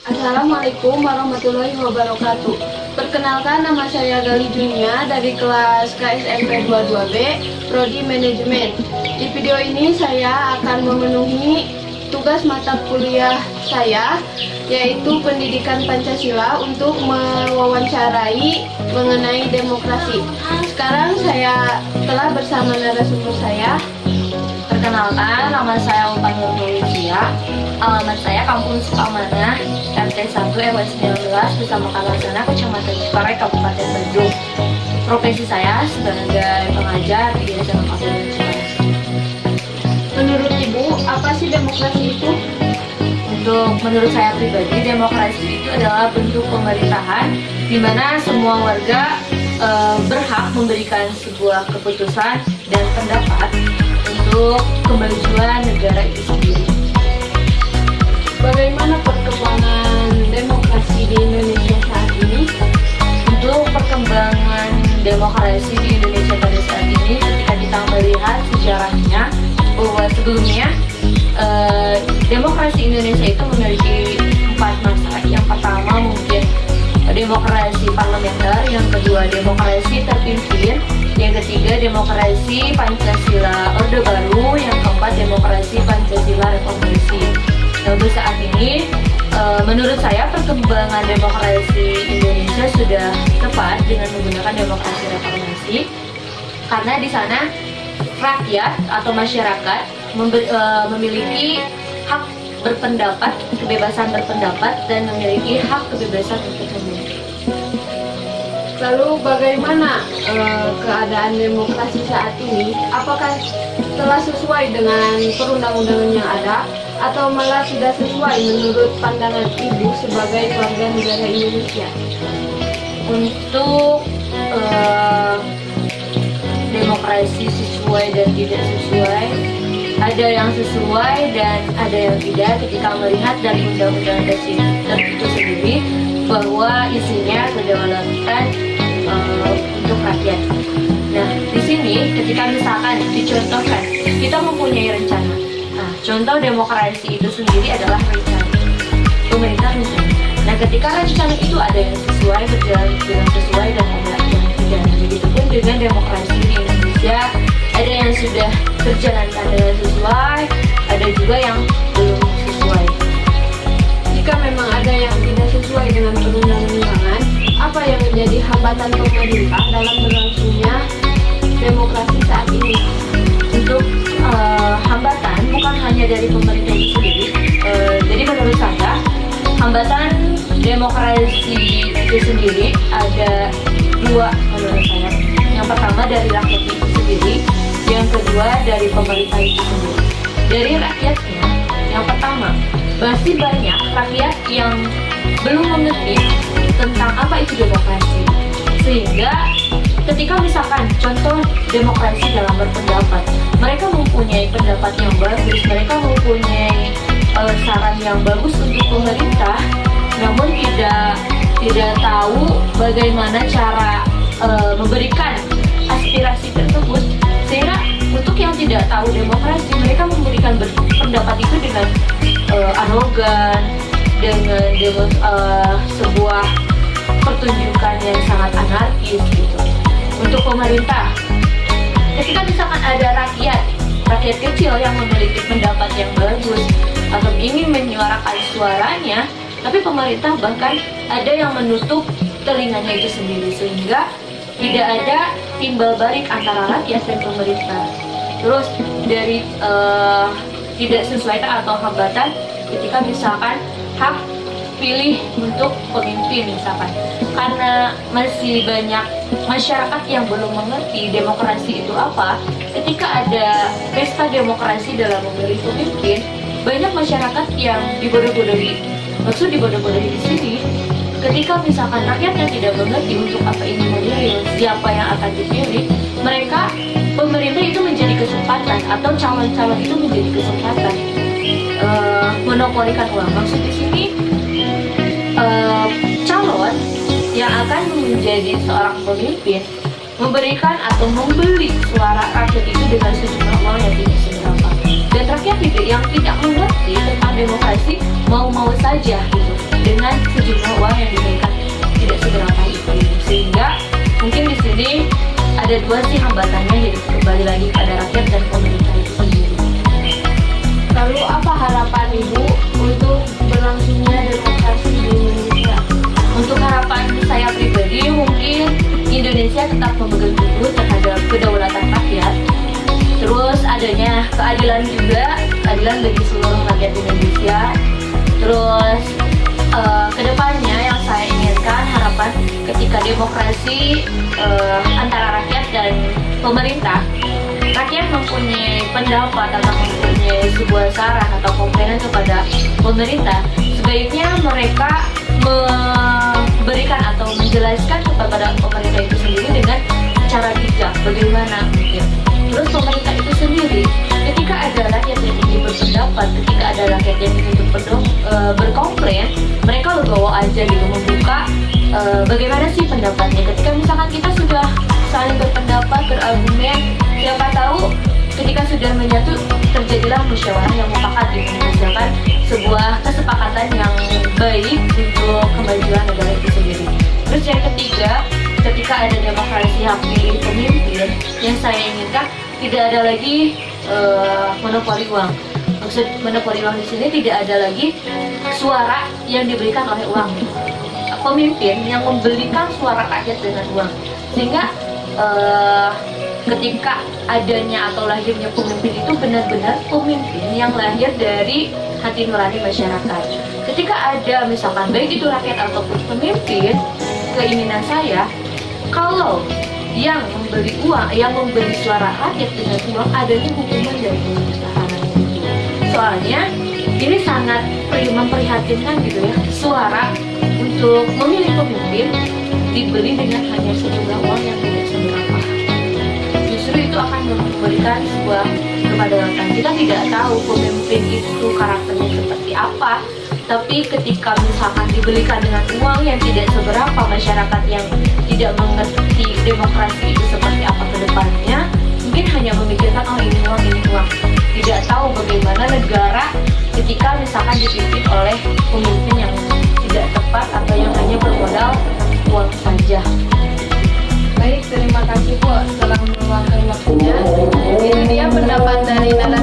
Assalamualaikum warahmatullahi wabarakatuh. Perkenalkan, nama saya Gali Junia dari kelas KSMP 22B, Prodi Manajemen. Di video ini saya akan memenuhi tugas mata kuliah saya, yaitu Pendidikan Pancasila, untuk mewawancarai mengenai demokrasi. Sekarang saya telah bersama narasumber saya. Perkenalkan, nama saya Umpan Nurmulisia. Alamat saya Kampung Sukamana, RT 1 RW 19, Desa Mekarsana, Kecamatan Ciparai, Kabupaten Bandung. Profesi saya sebagai pengajar di SMA Kabupaten Ciparai. Menurut Ibu, apa sih demokrasi itu? Menurut saya pribadi, demokrasi itu adalah bentuk pemerintahan di mana semua warga berhak memberikan sebuah keputusan dan pendapat untuk kemajuan negara itu sendiri. Bagaimana perkembangan demokrasi di Indonesia saat ini? Untuk perkembangan demokrasi di Indonesia pada saat ini, ketika kita melihat sejarahnya, bahwa sebelumnya demokrasi Indonesia itu memiliki 4 masa. Yang pertama mungkin demokrasi parlementer, yang kedua demokrasi terpimpin, yang ketiga demokrasi Pancasila Orde Baru, yang keempat demokrasi Pancasila Reformasi. Nah, untuk saat ini menurut saya perkembangan demokrasi Indonesia sudah tepat dengan menggunakan demokrasi reformasi, karena di sana rakyat atau masyarakat memiliki hak berpendapat, kebebasan berpendapat, dan memiliki hak kebebasan untuk memilih. Lalu bagaimana keadaan demokrasi saat ini? Apakah telah sesuai dengan perundang-undangan yang ada, atau malah tidak sesuai menurut pandangan Ibu sebagai warga negara Indonesia? Untuk demokrasi sesuai dan tidak sesuai, ada yang sesuai dan ada yang tidak ketika melihat dari undang-undang dasar itu sendiri, bahwa isinya kedaulatan untuk rakyat. Nah, di sini ketika misalkan dicontohkan kita mempunyai rencana. Nah, contoh demokrasi itu sendiri adalah rencana. Pemerintah rencana. Nah, ketika rencana itu ada yang sesuai, berjalan dengan sesuai, dan ada yang tidak. Begitupun dengan demokrasi di Indonesia, ada yang sudah berjalankan dengan sesuai, ada juga yang belum sesuai. Jika memang ada yang tidak sesuai dengan perundang-undangan, apa yang menjadi hambatan pemerintah dalam berlangsungnya demokrasi saat ini? Untuk hambatan bukan hanya dari pemerintah itu sendiri. Jadi menurut saya, hambatan demokrasi itu sendiri ada 2 menurut saya. Yang pertama dari rakyat itu sendiri, yang kedua dari pemerintah itu sendiri. Dari rakyatnya, yang pertama, masih banyak rakyat yang belum mengerti tentang apa itu demokrasi, sehingga ketika misalkan contoh demokrasi dalam berpendapat, mereka mempunyai pendapat yang bagus, mereka mempunyai saran yang bagus untuk pemerintah, namun tidak tahu bagaimana cara memberikan aspirasi tersebut, sehingga untuk yang tidak tahu demokrasi, mereka memberikan pendapat itu dengan arogan, dengan sebuah pertunjukan yang sangat anarkis gitu. Untuk pemerintah, ketika misalkan ada rakyat kecil yang memiliki pendapat yang bagus atau ingin menyuarakan suaranya, tapi pemerintah bahkan ada yang menutup telinganya itu sendiri, sehingga tidak ada timbal balik antara rakyat dan pemerintah. Terus dari tidak sesuaikan atau hambatan ketika misalkan hak dipilih untuk pemimpin misalkan, karena masih banyak masyarakat yang belum mengerti demokrasi itu apa. Ketika ada pesta demokrasi dalam memilih pemimpin, banyak masyarakat yang dibodoh-bodohi. Maksud dibodoh-bodohi di sini, ketika misalkan rakyatnya tidak mengerti untuk apa ini memilih, siapa yang akan dipilih, pemerintah itu menjadi kesempatan atau calon-calon itu menjadi kesempatan monopolikan uang. Maksud di sini calon yang akan menjadi seorang pemimpin memberikan atau membeli suara rakyat itu dengan sejumlah uang yang tidak seberapa, dan rakyat yang tidak mengerti tentang demokrasi mau-mau saja gitu dengan sejumlah uang yang diberikan tidak seberapa itu, sehingga mungkin di sini ada dua sih hambatannya, jadi kembali lagi pada rakyat dan pemerintah itu sendiri. Lalu apa harapan Ibu untuk berlangsungnya demokrasi di Indonesia? Untuk harapan saya pribadi, mungkin Indonesia tetap memegang teguh terhadap kedaulatan rakyat, terus adanya keadilan juga, keadilan bagi seluruh rakyat Indonesia. Terus kedepannya yang saya inginkan, harapan ketika demokrasi antara rakyat dan pemerintah, rakyat mempunyai pendapat atau mempunyai sebuah saran atau komplainan kepada pemerintah, sebaiknya mereka memberikan atau menjelaskan kepada pemerintah itu sendiri dengan cara bijak bagaimana mungkin. Terus pemerintah itu sendiri, ketika ada rakyat yang ingin berpendapat, ketika ada rakyat yang ingin berkomplain, mereka legowo aja gitu, membuka bagaimana sih pendapatnya. Ketika misalkan kita sudah saling berpendapat, berargumen, siapa tahu ketika sudah menyatu terjadilah musyawarah yang mufakat gitu, menghasilkan sebuah kesepakatan yang baik untuk kemajuan negara itu sendiri. Terus yang ketiga, ketika ada demokrasi hak pilih pemimpin, yang saya inginkan tidak ada lagi monopoli uang. Maksud monopoli uang di sini tidak ada lagi suara yang diberikan oleh uang. Pemimpin yang membelikan suara rakyat dengan uang, sehingga ketika adanya atau lahirnya pemimpin itu benar-benar pemimpin yang lahir dari hati nurani masyarakat. Ketika ada misalkan baik itu rakyat ataupun pemimpin, keinginan saya kalau yang membeli uang, yang membeli suara rakyat dengan uang, adanya hukuman dari pemerintahan. Soalnya ini sangat memprihatinkan gitu ya, suara untuk memilih pemimpin dibeli dengan hanya sejumlah uang yang tidak seberapa. Justru itu akan memberikan sebuah kepadatan. Kita tidak tahu pemimpin itu karakternya seperti apa, tapi ketika misalkan dibelikan dengan uang yang tidak seberapa, masyarakat yang tidak mengerti demokrasi itu seperti apa ke depannya, mungkin hanya memikirkan oh ini uang, tidak tahu bagaimana negara ketika misalkan dipimpin oleh pemimpin yang tidak tepat atau yang hanya bermodal uang saja. Baik, terima kasih Bu telah meluangkan waktunya. Itu dia pendapat dari narasumber